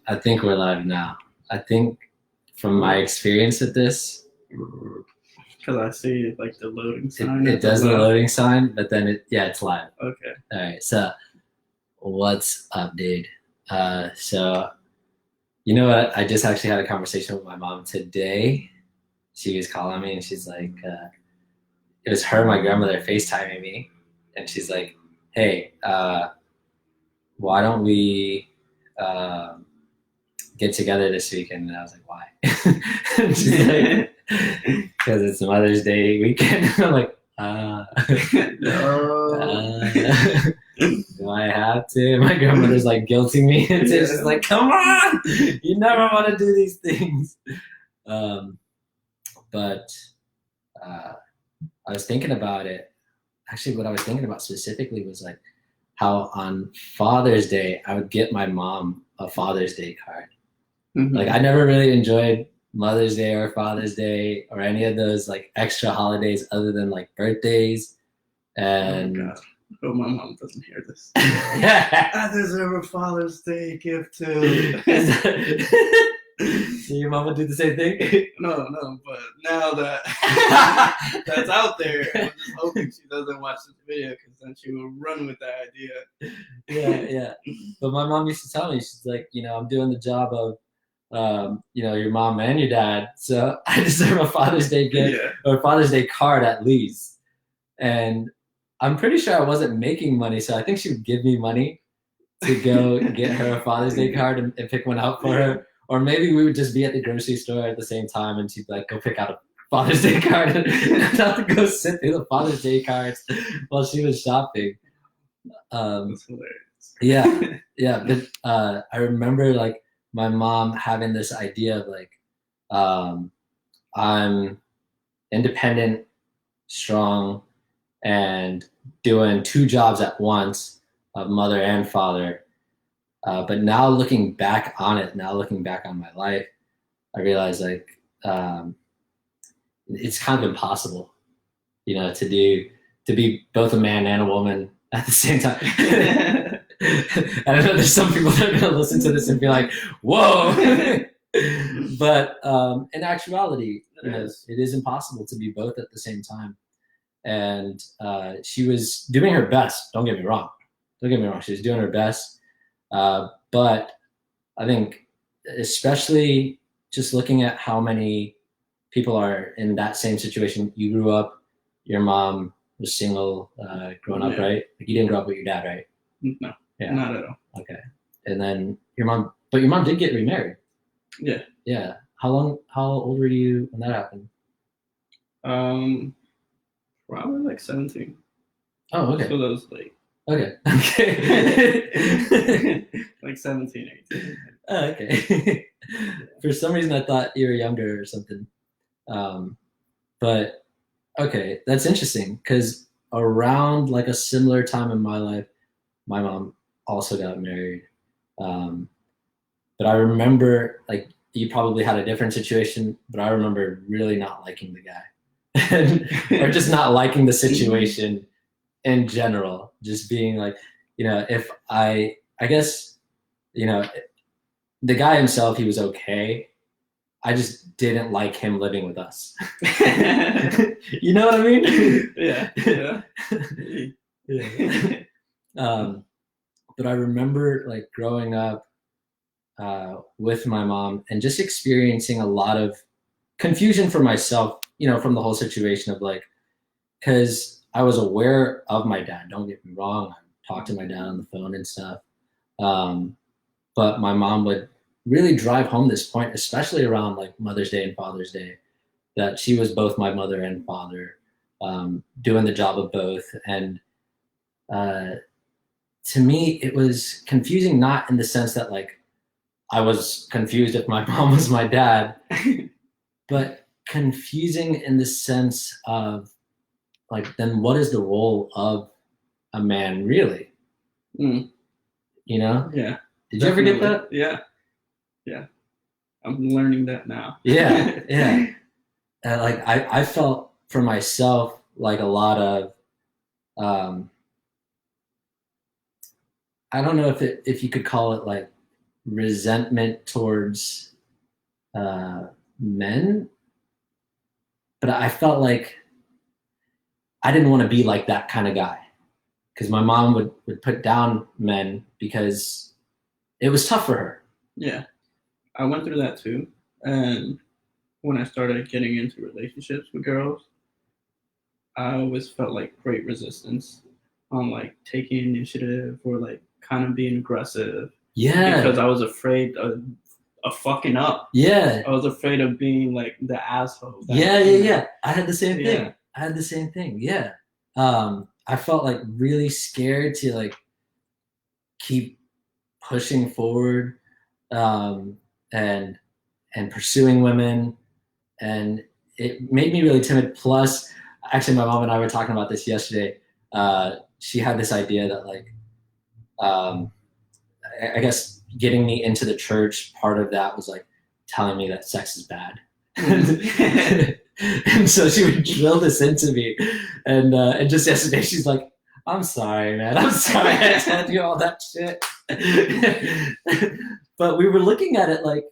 I think we're live now. I think from my experience with this, Because I see like the loading it, sign it at the does the left. loading sign, but then it's live. Okay. All right. So what's up, dude? So you know what? I just actually had a conversation with my mom today. She was calling me and she's like, it was her and my grandmother FaceTiming me. And she's like, hey, why don't we get together this weekend? And I was like, why? And she's like, because it's Mother's Day weekend. I'm like, No. do I have to? My grandmother's like guilting me into it. She's like, come on, you never want to do these things. But I was thinking about it. Actually, what I was thinking about specifically was like how on Father's Day I would get my mom a Father's Day card. Mhm. Like I never really enjoyed Mother's Day or Father's Day or any of those like extra holidays other than like birthdays. And oh my God. I hope my mom doesn't hear this. I deserve a Father's Day gift too. So your mom would do the same thing? No, but now that that's out there, I'm just hoping she doesn't watch this video because then she will run with that idea. Yeah. But my mom used to tell me, she's like, I'm doing the job of your mom and your dad, so I deserve a Father's Day gift or a Father's Day card at least. And I'm pretty sure I wasn't making money, so I think she would give me money to go get her a Father's Day card and pick one out for her. Or maybe we would just be at the grocery store at the same time and she'd be like, go pick out a Father's Day card and have to go sit through the Father's Day cards while she was shopping. That's hilarious. Yeah. But I remember like my mom having this idea of like, I'm independent, strong, and doing two jobs at once of mother and father. But now looking back on my life, I realize like it's kind of impossible, to be both a man and a woman at the same time. I know there's some people that are going to listen to this and be like, whoa. But in actuality, it is impossible to be both at the same time. And she was doing her best. Don't get me wrong. She was doing her best. But I think especially just looking at how many people are in that same situation. You grew up, your mom was single growing up, right? Like you didn't grow up with your dad, right? No, not at all. Okay. And then your mom did get remarried. Yeah. Yeah. How old were you when that happened? Probably like 17. Oh, okay. So that was like. Okay. Like 17, 18. Oh, okay. For some reason, I thought you were younger or something. But okay, that's interesting because around like a similar time in my life, my mom also got married. But I remember like you probably had a different situation, but I remember really not liking the guy or just not liking the situation in general, just being like, if I guess, the guy himself, he was okay. I just didn't like him living with us. You know what I mean? Yeah. But I remember like growing up with my mom and just experiencing a lot of confusion for myself, from the whole situation of like, because I was aware of my dad. Don't get me wrong. I talked to my dad on the phone and stuff. But my mom would really drive home this point, especially around like Mother's Day and Father's Day, that she was both my mother and father, doing the job of both. And to me, it was confusing, not in the sense that like I was confused if my mom was my dad, but confusing in the sense of like, then what is the role of a man really? Mm. Yeah. Did Definitely. You ever get that? Yeah. I'm learning that now. Yeah. And like I felt for myself like a lot of I don't know if you could call it like resentment towards men, but I felt like I didn't want to be like that kind of guy, because my mom would put down men because it was tough for her. Yeah, I went through that too. And when I started getting into relationships with girls, I always felt like great resistance on like taking initiative or like kind of being aggressive Yeah. because I was afraid of fucking up. Yeah. I was afraid of being like the asshole. Yeah. I had the same thing. Yeah. I had the same thing. Yeah. I felt like really scared to like keep pushing forward, and pursuing women, and it made me really timid. Plus, actually, my mom and I were talking about this yesterday. She had this idea that like, I guess getting me into the church, part of that was like telling me that sex is bad. And so she would drill this into me, and just yesterday she's like, "I'm sorry, man. I'm sorry I had to do all that shit." But we were looking at it like,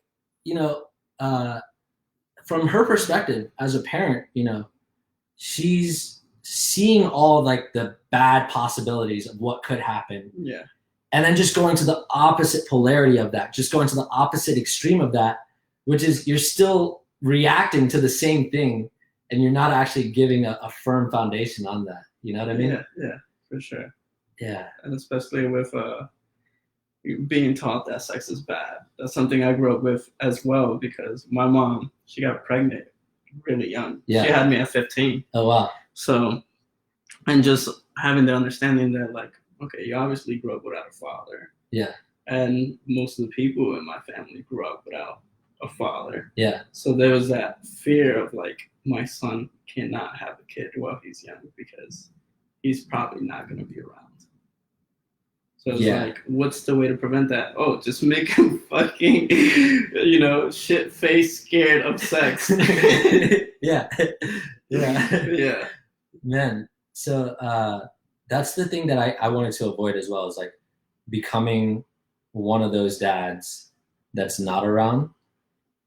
from her perspective as a parent, she's seeing all like the bad possibilities of what could happen. Yeah. And then just going to the opposite polarity of that, just going to the opposite extreme of that, which is you're still reacting to the same thing and you're not actually giving a firm foundation on that. You know what I mean? Yeah, for sure. Yeah. And especially with being taught that sex is bad. That's something I grew up with as well, because my mom, she got pregnant really young. Yeah. She had me at 15. Oh, wow. So, and just having the understanding that like, okay, you obviously grew up without a father. Yeah. And most of the people in my family grew up without a father. Yeah. So there was that fear of like, my son cannot have a kid while he's young because he's probably not going to be around. So it's like, what's the way to prevent that? Oh, just make him fucking, shit-faced, scared of sex. Yeah. Yeah. Man, so that's the thing that I wanted to avoid as well, is like becoming one of those dads that's not around.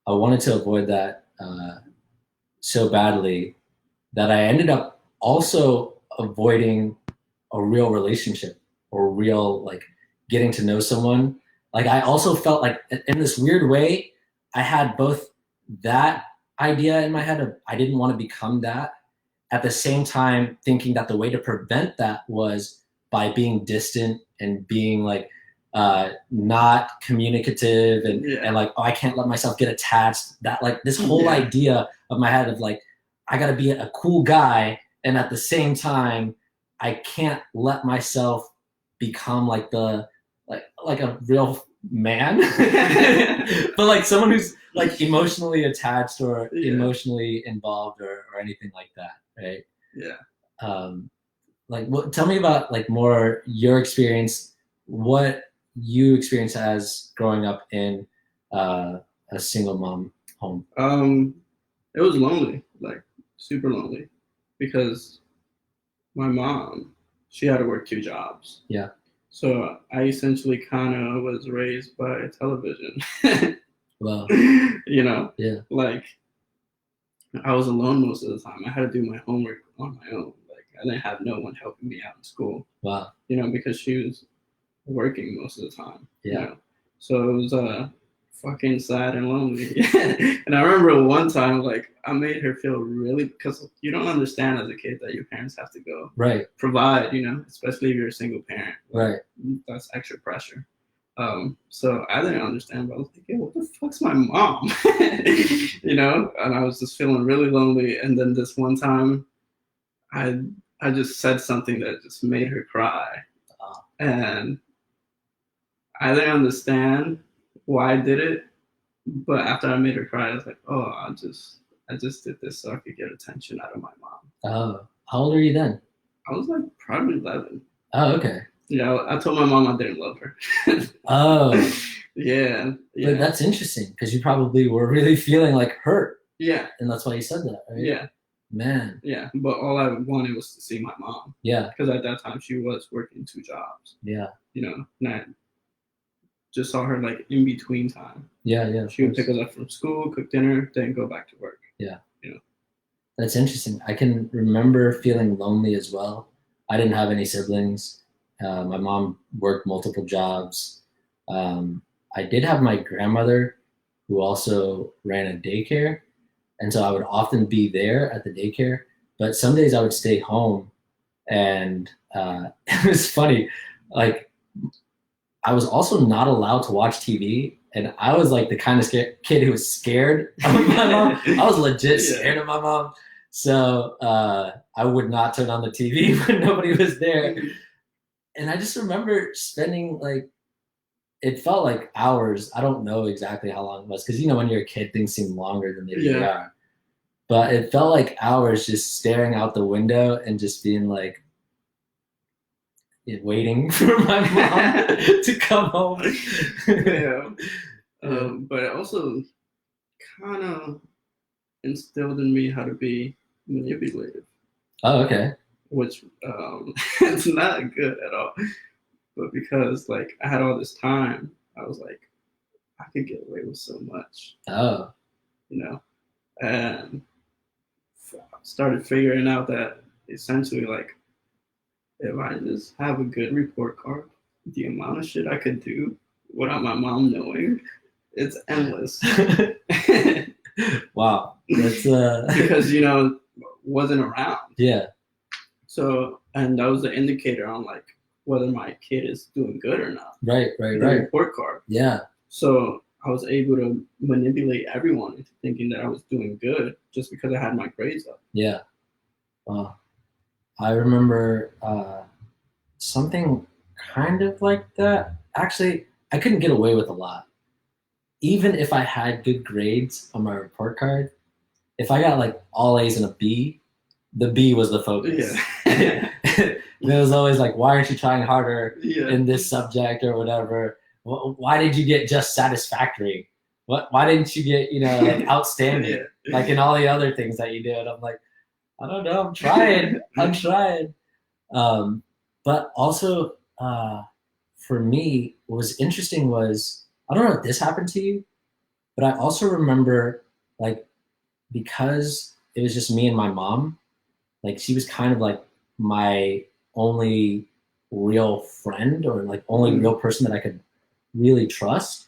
I wanted to avoid that so badly that I ended up also avoiding a real relationship or real like getting to know someone. Like I also felt like in this weird way, I had both that idea in my head of I didn't want to become that, at the same time thinking that the way to prevent that was by being distant and being like not communicative and like, oh, I can't let myself get attached. That like this whole idea of my head of like, I gotta be a cool guy, and at the same time I can't let myself become like like a real man. But like someone who's like emotionally attached or emotionally involved or anything like that, right? Yeah. Like tell me about like more your experience, what you experienced as growing up in a single mom home. It was lonely, like super lonely, because my mom, she had to work 2 jobs. Yeah. So I essentially kind of was raised by television. Wow. Yeah. Like I was alone most of the time. I had to do my homework on my own. Like I didn't have no one helping me out in school. Wow. Because she was working most of the time. Yeah. So it was fucking sad and lonely. And I remember one time, like I made her feel really, because you don't understand as a kid that your parents have to go provide, especially if you're a single parent. Right. That's extra pressure. So I didn't understand, but I was like, hey, what the fuck's my mom? And I was just feeling really lonely. And then this one time I just said something that just made her cry. And I didn't understand why I did it, but after I made her cry, I was like, oh, I just did this so I could get attention out of my mom. Oh, how old are you then? I was like probably 11. Oh, okay. I told my mom I didn't love her. Oh. Yeah. But that's interesting, because you probably were really feeling like hurt. Yeah. And that's why you said that, right? Yeah. Man. Yeah, but all I wanted was to see my mom. Yeah. Because at that time she was working 2 jobs. Yeah. And just saw her like in between time. Yeah. She would pick us up from school, cook dinner, then go back to work. Yeah. You know. That's interesting. I can remember feeling lonely as well. I didn't have any siblings. My mom worked multiple jobs. I did have my grandmother who also ran a daycare. And so I would often be there at the daycare. But some days I would stay home. And it was funny. Like, I was also not allowed to watch TV. And I was like the kind of kid who was scared of my mom. I was legit scared of my mom. So I would not turn on the TV when nobody was there. And I just remember spending like, it felt like hours. I don't know exactly how long it was because, when you're a kid, things seem longer than they really are. But it felt like hours just staring out the window and just being like, waiting for my mom to come home. Yeah. But it also kind of instilled in me how to be manipulative. Oh, okay. Which it's not good at all. But because like I had all this time, I was like, I could get away with so much. Oh. And I started figuring out that essentially like if I just have a good report card, the amount of shit I could do without my mom knowing, it's endless. Wow. That's because wasn't around. Yeah. So and that was the indicator on like whether my kid is doing good or not. Right. The report card. Yeah. So I was able to manipulate everyone into thinking that I was doing good just because I had my grades up. Yeah. Wow. I remember something kind of like that. Actually, I couldn't get away with a lot. Even if I had good grades on my report card, if I got like all A's and a B, the B was the focus. Yeah. It was always like, why aren't you trying harder Yeah. in this subject or whatever? Why did you get just satisfactory? Why didn't you get, like outstanding? Yeah. Like in all the other things that you did? I'm like, I don't know. I'm trying. But also, for me, what was interesting was, I don't know if this happened to you, but I also remember, like, because it was just me and my mom, like, she was kind of like my only real friend or like only real person that I could really trust.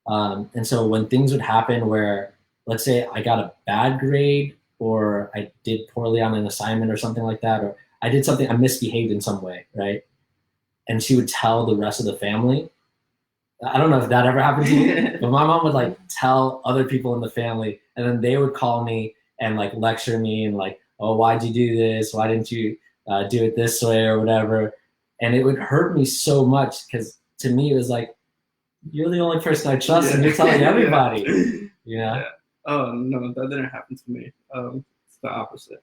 And so when things would happen where, let's say I got a bad grade or I did poorly on an assignment or something like that, or I did something, I misbehaved in some way, right? And she would tell the rest of the family. I don't know if that ever happened to you, but my mom would like tell other people in the family, and then they would call me and like lecture me and like, oh, why'd you do this? Why didn't you do it this way or whatever? And it would hurt me so much because to me it was like, you're the only person I trust, and you're telling everybody. Yeah. Oh no, that didn't happen to me. It's the opposite.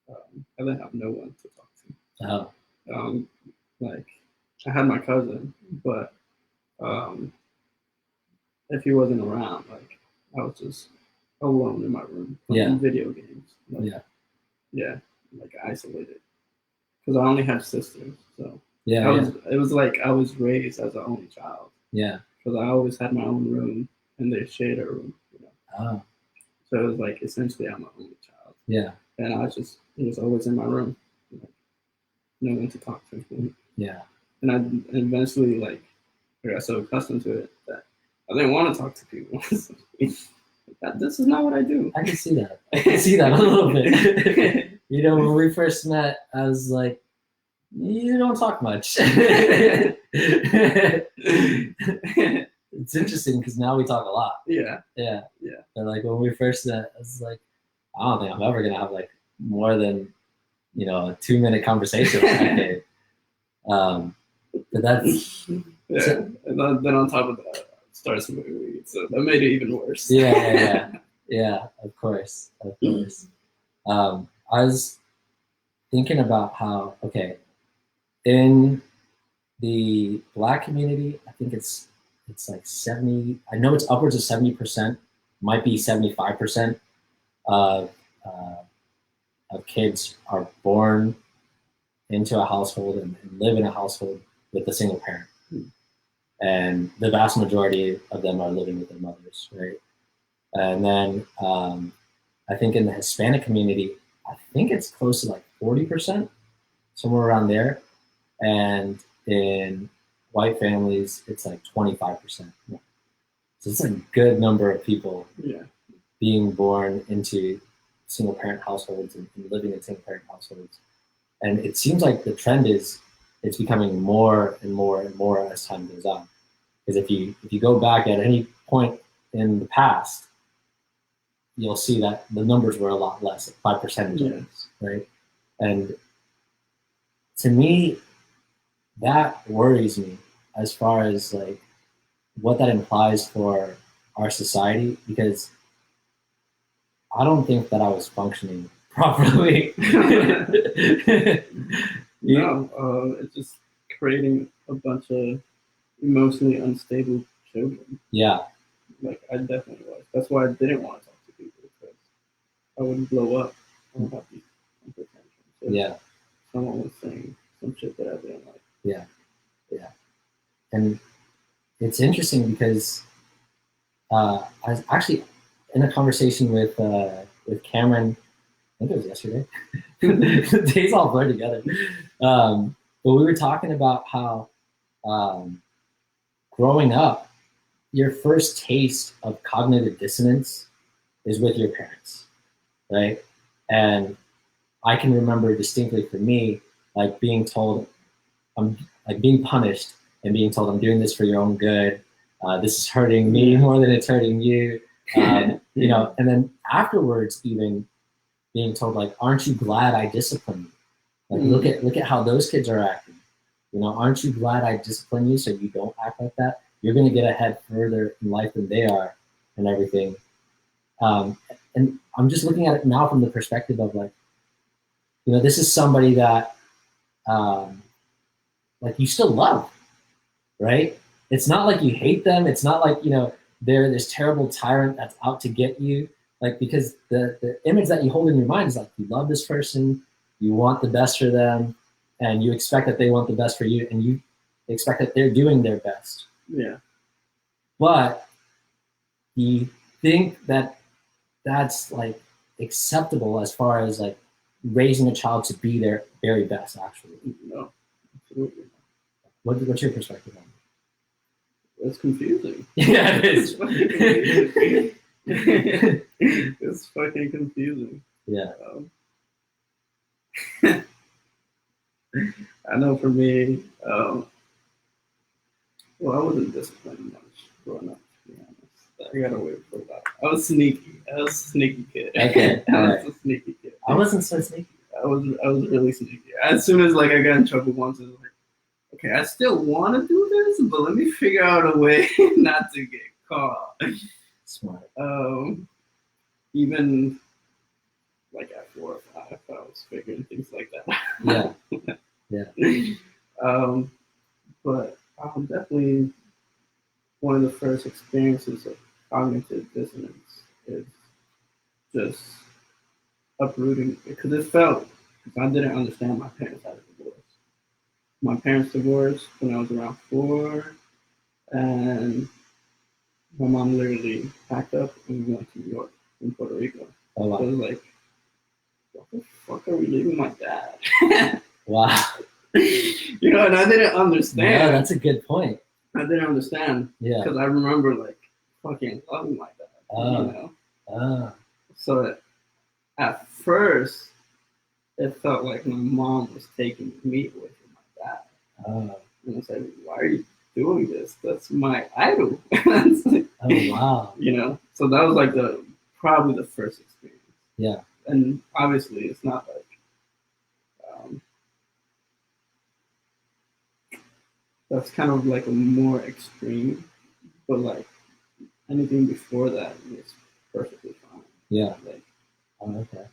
I didn't have no one to talk to. Oh. Like I had my cousin, but if he wasn't around, like I was just alone in my room playing video games. Like, like isolated. Because I only have sisters, so it was like I was raised as an only child. Yeah. Because I always had my own room, and they shared a room. Oh. So it was like essentially I'm an only child. Yeah. And I was always in my room, like, no one to talk to. Yeah. And I eventually like I got so accustomed to it that I didn't want to talk to people. This is not what I do. I can see that. A little bit. When we first met, I was like, you don't talk much. It's interesting because now we talk a lot. Yeah. But like when we first met, I was like, I don't think I'm ever gonna have like more than a 2-minute conversation with that kid. But that's and then on top of that, I started smoking weed, so that made it even worse. Yeah. Of course. I was thinking about how in the Black community, I think it's like 70. I know it's upwards of 70%, might be 75% of kids are born into a household and live in a household with a single parent. and the vast majority of them are living with their mothers, right? And then I think in the Hispanic community, I think it's close to like 40%, somewhere around there. And in white families, it's like 25%. So it's a good number of people being born into single parent households and living in single parent households. And it seems like the trend is it's becoming more and more and more as time goes on. Because if you go back at any point in the past, you'll see that the numbers were a lot less, like 5%, right? And to me, that worries me as far as like what that implies for our society, because I don't think that I was functioning properly. No, it's just creating a bunch of emotionally unstable children. Yeah. Like, I definitely was. That's why I didn't want to talk to people, because I wouldn't blow up. I would have these temper tantrums. Someone was saying some shit that I didn't like. Yeah. And it's interesting because I was actually in a conversation with Cameron. I think it was yesterday. The days all blur together. But we were talking about how growing up, your first taste of cognitive dissonance is with your parents, right? And I can remember distinctly for me, like being told, I'm like being punished and being told I'm doing this for your own good. This is hurting me more than it's hurting you. You know, and then afterwards, even being told like, aren't you glad I disciplined you? Like, look at how those kids are acting. You know, aren't you glad I disciplined you so you don't act like that? You're going to get ahead further in life than they are and everything. And I'm just looking at it now from the perspective of like, you know, this is somebody that like you still love, right? It's not like you hate them. It's not like, you know, they're this terrible tyrant that's out to get you. Like, because the image that you hold in your mind is like, you love this person, you want the best for them, and you expect that they want the best for you, and you expect that they're doing their best. Yeah. But you think that that's like acceptable as far as like raising a child to be their very best, actually. No, absolutely not. What's your perspective on it? It's confusing. Yeah, it is. It's fucking confusing. Yeah. I know for me, well, I wasn't disciplined much growing up, to be honest. I got away with that. I was sneaky. I was a sneaky kid. Okay. I was a sneaky kid. I wasn't so sneaky. I was really sneaky. As soon as like I got in trouble once, it was like, okay, I still want to do this, but let me figure out a way not to get caught. Smart. Even like at 4 or 5, I was figuring things like that. Yeah. But definitely one of the first experiences of cognitive dissonance is just uprooting, because it felt, because I didn't understand my parents had a divorce. My parents divorced when I was around 4, and my mom literally packed up and we went to New York from Puerto Rico. Oh, wow. So I was like, what the fuck are we leaving my dad? Wow. You know, and I didn't understand. Yeah, that's a good point. I didn't understand. Yeah. Because I remember like fucking loving my dad. You know? So at first, it felt like my mom was taking me away from my dad. And I said, why are you doing this? That's my idol. Oh, wow. You know? So that was like probably the first experience. Yeah. And obviously, it's not like, that's kind of like a more extreme, but like anything before that is perfectly fine. Yeah. Like, okay.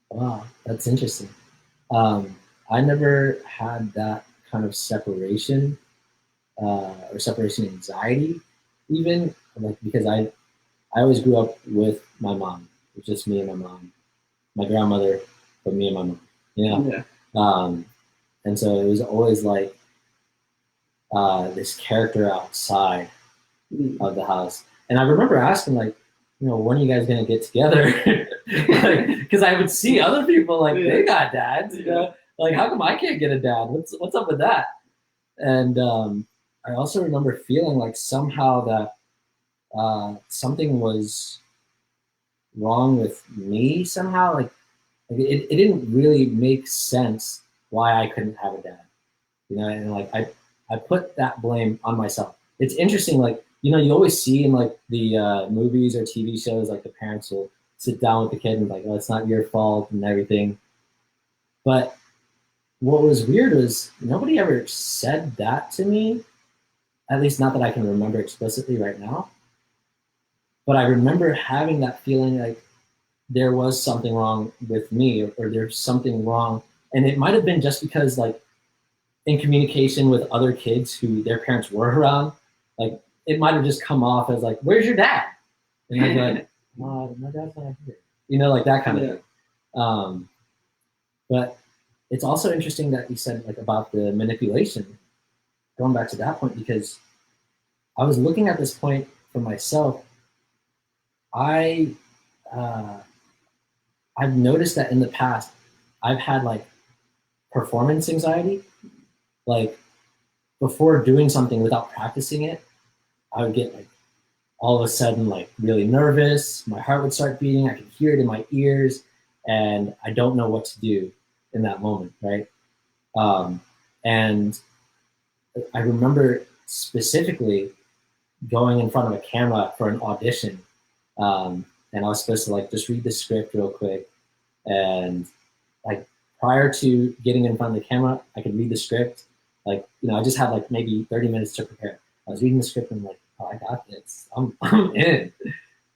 Wow, that's interesting. I never had that kind of separation or separation anxiety, even like because I always grew up with my mom. It was just me and my mom, my grandmother, but me and my mom. You know. Yeah. And so it was always like this character outside Mm. of the house. And I remember asking, like, when are you guys gonna get together? Because I would see other people like they got dads, like how come I can't get a dad? What's up with that? And I also remember feeling like somehow that something was wrong with me somehow. Like it didn't really make sense why I couldn't have a dad. And like I put that blame on myself. It's interesting, like, you always see in like the movies or TV shows, like the parents will sit down with the kid and like, oh, it's not your fault and everything. But what was weird was nobody ever said that to me, at least not that I can remember explicitly right now. But I remember having that feeling like there was something wrong with me, or there's something wrong. And it might have been just because, like, in communication with other kids who their parents were around, like, it might have just come off as like, where's your dad? And I'd be like, oh, my dad's not here. Like that kind of thing. But it's also interesting that you said like about the manipulation, going back to that point, because I was looking at this point for myself. I've noticed that in the past, I've had like performance anxiety. Like before doing something without practicing it, I would get like all of a sudden like really nervous. My heart would start beating. I could hear it in my ears, and I don't know what to do in that moment, right? And I remember specifically going in front of a camera for an audition, and I was supposed to like just read the script real quick, and like prior to getting in front of the camera, I could read the script. Like, I just had like maybe 30 minutes to prepare. I was reading the script and I'm like, oh, I got this. I'm in.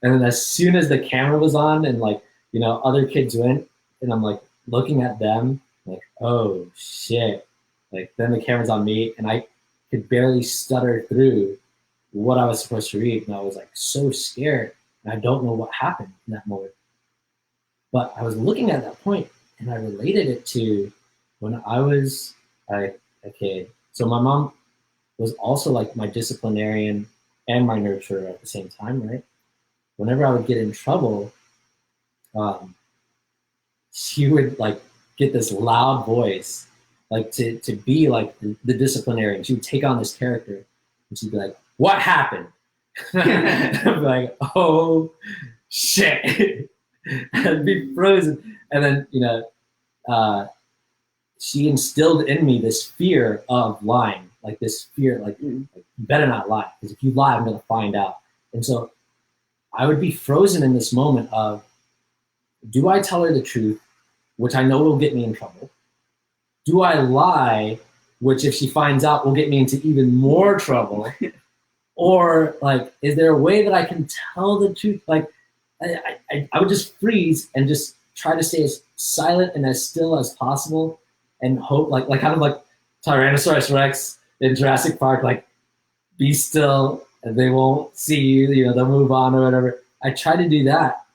And then as soon as the camera was on and like, other kids went, and I'm like looking at them like, oh shit. Like then the camera's on me and I could barely stutter through what I was supposed to read. And I was like so scared. And I don't know what happened in that moment. But I was looking at that point and I related it to when I was a kid. So my mom was also like my disciplinarian and my nurturer at the same time, right? Whenever I would get in trouble, she would like get this loud voice, like to be like the disciplinarian. She would take on this character and she'd be like, what happened? I'd be like, oh shit. I'd be frozen. And then, she instilled in me this fear of lying, like this fear, like, you better not lie, because if you lie, I'm going to find out. And so I would be frozen in this moment of, do I tell her the truth, which I know will get me in trouble? Do I lie, which if she finds out will get me into even more trouble? Or like, is there a way that I can tell the truth? Like, I would just freeze and just try to stay as silent and as still as possible, and hope, like kind of like Tyrannosaurus Rex in Jurassic Park, like be still and they won't see you. They'll move on or whatever. I try to do that,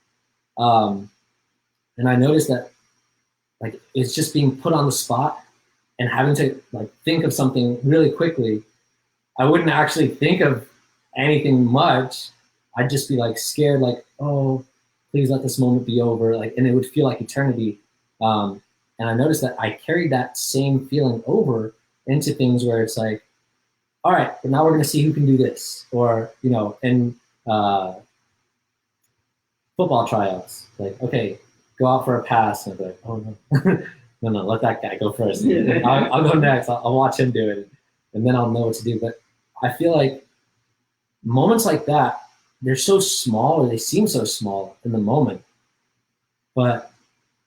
and I noticed that like it's just being put on the spot and having to like think of something really quickly. I wouldn't actually think of anything much. I'd just be like scared, like, oh, please let this moment be over. Like, and it would feel like eternity. And I noticed that I carried that same feeling over into things where it's like, all right, but now we're going to see who can do this. Or, in football tryouts, like, okay, go out for a pass. And I'd be like, oh, no. no, let that guy go first. I'll go next. I'll watch him do it. And then I'll know what to do. But I feel like moments like that, they're so small, or they seem so small in the moment. But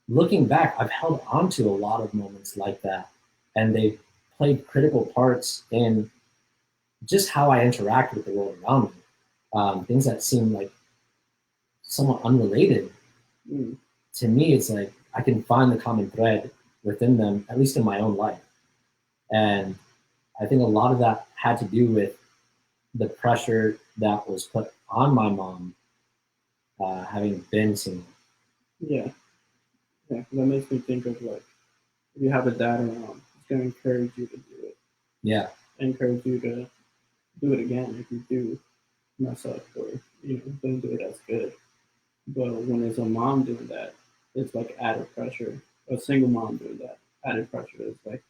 looking back, I've held on to a lot of moments like that, and they've played critical parts in just how I interact with the world around me. Things that seem like somewhat unrelated. To me, it's like I can find the common thread within them, at least in my own life. And I think a lot of that had to do with the pressure that was put on my mom, having been single. Yeah. Yeah, that makes me think of like, if you have a dad around, it's going to encourage you to do it. Yeah. encourage you to do it again if you do mess up or don't do it as good. But when it's a mom doing that, it's like added pressure. A single mom doing that, added pressure. It's like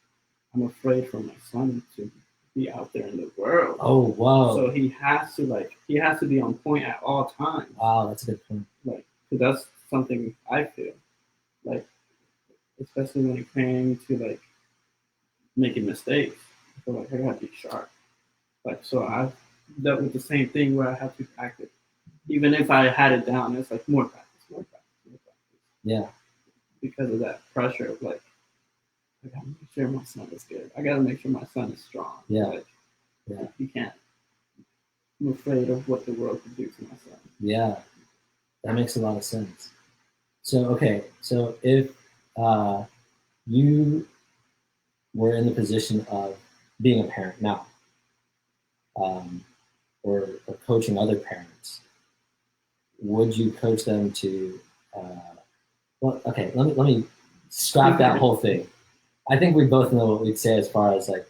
I'm afraid for my son to be out there in the world. Oh wow. So he has to be on point at all times. Wow, that's a good point. Like, 'cause that's something I feel like, especially when it came to like making mistakes. I feel like I gotta be sharp. Like, so I've dealt with the same thing where I have to practice. Even if I had it down, it's like more practice, more practice, more practice. Yeah. Because of that pressure of like, I gotta make sure my son is good. I gotta make sure my son is strong. Yeah. Like, yeah. He can't. I'm afraid of what the world could do to my son. Yeah. That makes a lot of sense. So, okay. So if you were in the position of being a parent now, or coaching other parents, would you coach them to, well, okay, let me scrap that whole thing. I think we both know what we'd say as far as like,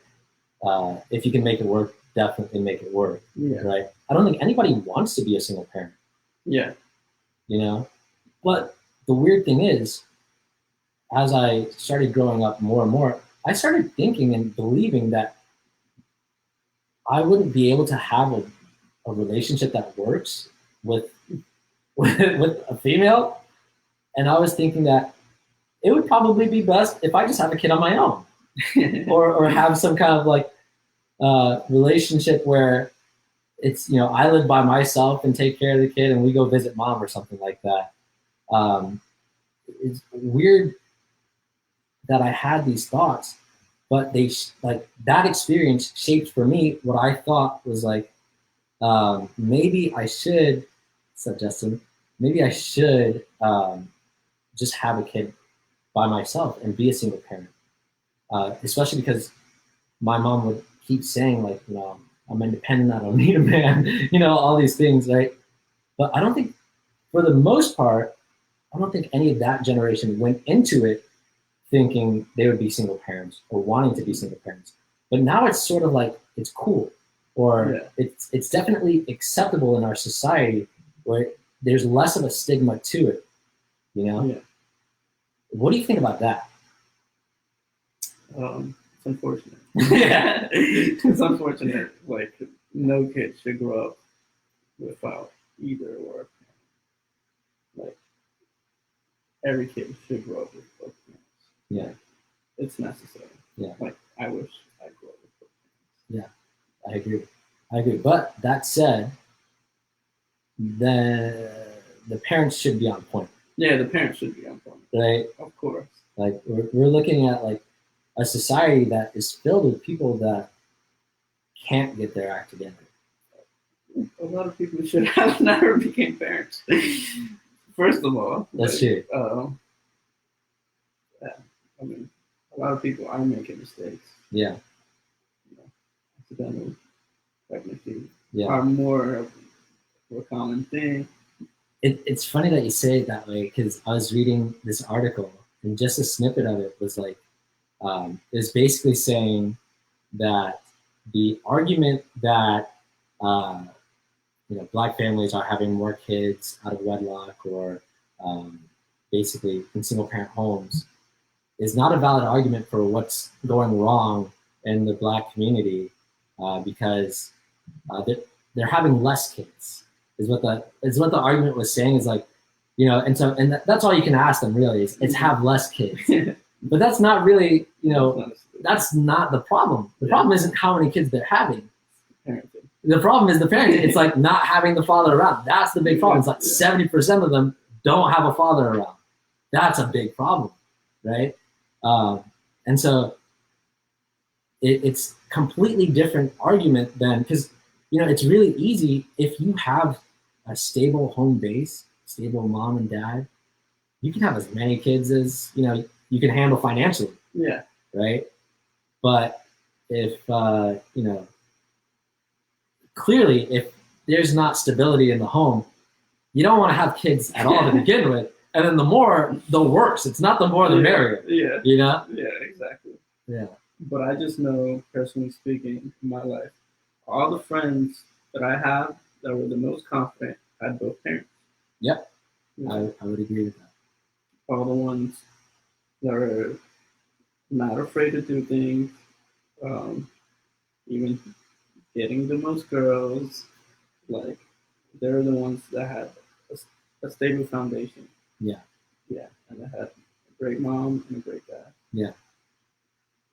if you can make it work, definitely make it work. Yeah. Right? I don't think anybody wants to be a single parent. Yeah. You know? But the weird thing is, as I started growing up more and more, I started thinking and believing that I wouldn't be able to have a relationship that works with a female. And I was thinking that it would probably be best if I just have a kid on my own or have some kind of like relationship where it's, I live by myself and take care of the kid and we go visit mom or something like that. It's weird that I had these thoughts, but they like that experience shaped for me what I thought was like, maybe I should, said Justin, maybe I should just have a kid by myself and be a single parent. Especially because my mom would keep saying like, I'm independent, I don't need a man, all these things, right? But I don't think, for the most part, I don't think any of that generation went into it thinking they would be single parents or wanting to be single parents. But now it's sort of like, it's cool, or it's definitely acceptable in our society where there's less of a stigma to it, Yeah. What do you think about that? It's unfortunate. Yeah. It's unfortunate. Like, no kid should grow up without either or a parent. Like, every kid should grow up with both parents. Yeah. It's necessary. Yeah. Like, I wish I grew up with both parents. Yeah, I agree. But that said, the parents should be on point. Yeah, the parents should be on point. Right? Of course. Like, we're looking at like a society that is filled with people that can't get their act together. A lot of people should have never became parents. First of all. That's true. Yeah. I mean, a lot of people are making mistakes. Yeah. Accidental pregnancy are more of a common thing. It's funny that you say it that way, because I was reading this article and just a snippet of it was like, is basically saying that the argument that Black families are having more kids out of wedlock or basically in single parent homes is not a valid argument for what's going wrong in the Black community, because they're having less kids is what the argument was saying, is like, and that's all you can ask them really is have less kids. But that's not really, that's not the problem. The problem isn't how many kids they're having. The problem is the parenting. It's like not having the father around. That's the big problem. It's like 70% of them don't have a father around. That's a big problem, right? And so it's completely different argument than, because, it's really easy if you have a stable home base, stable mom and dad, you can have as many kids as, you can handle financially. Yeah. Right. But if, clearly if there's not stability in the home, you don't want to have kids at all to begin with. And then the more, the worse. It's not the more, the merrier. Yeah. Yeah, exactly. Yeah. But I just know, personally speaking, in my life, all the friends that I have that were the most confident had both parents. Yep, You know, I would agree with that. all the ones that are not afraid to do things, um, even getting the most girls, like they're the ones that had a stable foundation. Yeah. Yeah, and I had a great mom and a great dad. Yeah.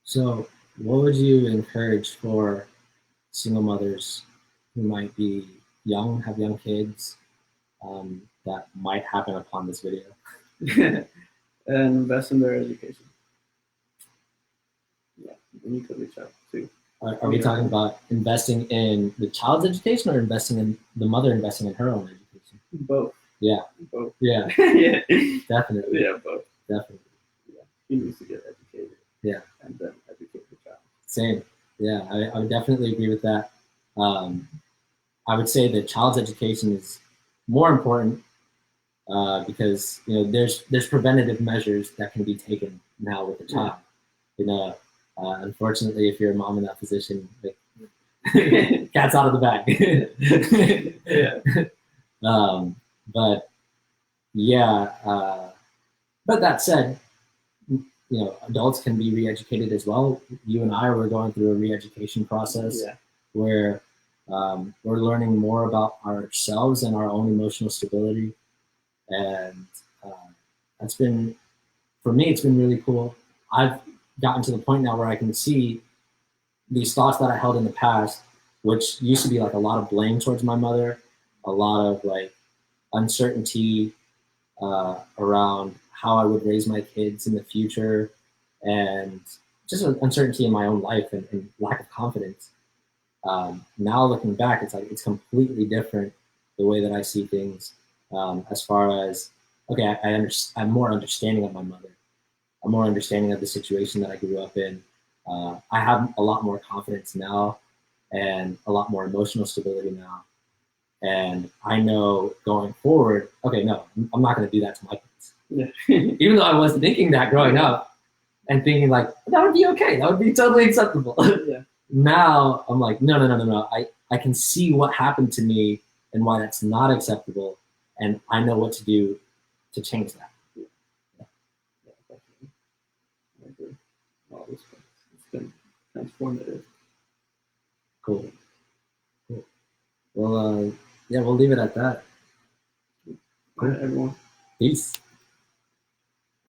So, what would you encourage for single mothers who might be young, have young kids, that might happen upon this video? And invest in their education. Yeah, and you could reach out too. Are we talking about investing in the child's education or investing in the mother investing in her own education? Both. Yeah. Both. Yeah. Yeah. Definitely. Yeah, both. Definitely. Yeah. He needs to get educated. Yeah. And then educate the child. Same. Yeah, I would definitely agree with that. I would say that child's education is more important because there's preventative measures that can be taken now with the child. Unfortunately, if you're a mom in that position, like, cat's out of the bag. Yeah. But yeah, but that said, adults can be re-educated as well. You and I were going through a re-education process where we're learning more about ourselves and our own emotional stability. And that's been, for me, it's been really cool. I've gotten to the point now where I can see these thoughts that I held in the past, which used to be like a lot of blame towards my mother, a lot of like uncertainty around how I would raise my kids in the future, and just an uncertainty in my own life and lack of confidence. Now looking back, it's like it's completely different the way that I see things. As far as okay, I'm more understanding of my mother. I'm more understanding of the situation that I grew up in. I have a lot more confidence now and a lot more emotional stability now. And I know going forward, okay, no, I'm not going to do that to my kids. Yeah. Even though I was thinking that growing up and thinking like, that would be okay. That would be totally acceptable. Yeah. Now I'm like, no. I can see what happened to me and why that's not acceptable. And I know what to do to change that. All this stuff. It's been transformative. Cool. Well, yeah, we'll leave it at that. All right, everyone. Peace.